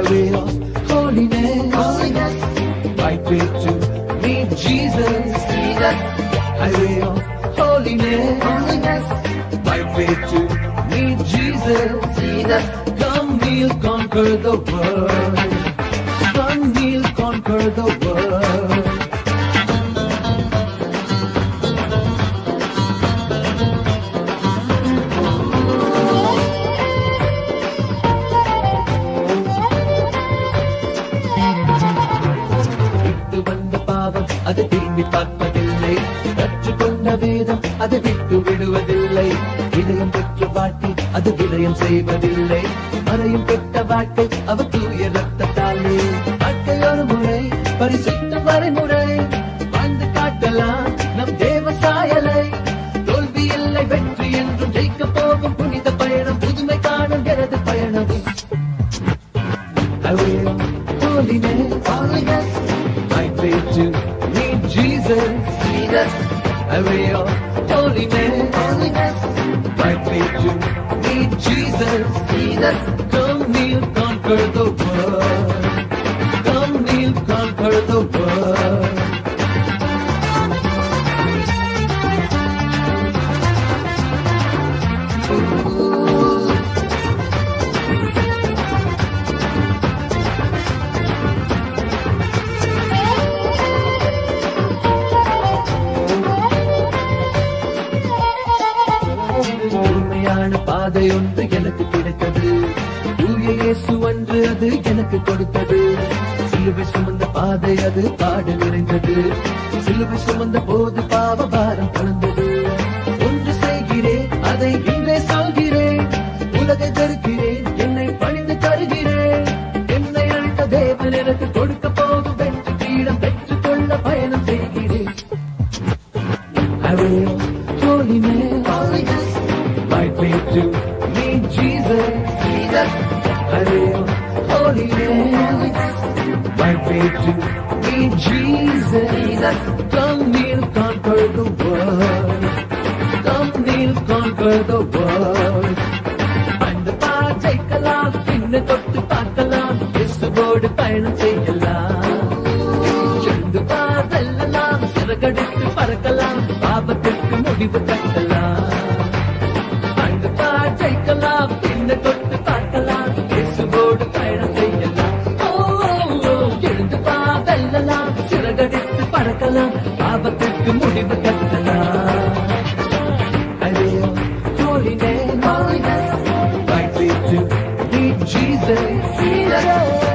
Highway of holiness, right way to meet Jesus. Highway of holiness, right way to meet Jesus. Come, we'll conquer the world. Come, we'll conquer the world. அதை திரும்பி பார்ப்பதில்லை, கற்றுக்கொண்ட வேதம் அதை விட்டு விடுவதில்லை. இதயம் பெற்ற வாழ்க்கை அது விடயம் செய்வதில்லை. மறையும் பெற்ற வாழ்க்கை அவர் தூய ரத்தத்தாலே. வாழ்க்கை ஒரு முறை பரிசுத்த வரைமுறை, வாழ்ந்து காட்டலாம் நம் தேவ சாயலை. தோல்வி இல்லை வெற்றி என்றும் ஜெயிக்க போகும் புனித பயணம், புதுமை காணும் எனது பயணம். Holiness, right way to meet Jesus. Highway of holiness, right way to meet Jesus. Come, we'll conquer the world. Come, we'll conquer the world. பாதை ஒன்று எனக்கு கிடைத்தது, தூய இயேசு அன்று அது எனக்கு கொடுத்தது. சிலுவை சுமந்த பாதை அது பாடு நிறைந்தது, சிலுவை சுமந்த போது பாவ பாரம் கலந்தது. ஒன்று செய்கிறேன் அதை இன்றே சொல்கிறேன், உலகை தருகிறேன் என்னை பணிந்து தருகிறேன். என்னை அழைத்த தேவன் எனக்கு கொடுக்க போகும் வெற்றி பீடம் பெற்றுக் கொள்ள பயணம் செய்கிறேன். Holiness, right way to meet Jesus. Holiness, right way to meet Jesus. Come, we'll conquer the world. Come, we'll conquer the world. அந்த பாஜைக்கலாம், பின்ன தொட்டு பார்க்கலாம், இயேசுவோடு பயணம் செய்யலாம். எழுந்து பாதெல்லாம் சிறகடித்து பறக்கலாம், பாவத்திற்கு முடிவு கட்டலாம். ஜெயிக்கலாம், பின்ன தொட்டு பார்க்கலாம், இயேசுவோடு பயணம் செய்யலாம். எழுந்து வெல்லலாம், சிறகடித்து பறக்கலாம், பாவத்திற்கு முடிவு கட்டலாம். Holiness, right way to meet Jesus.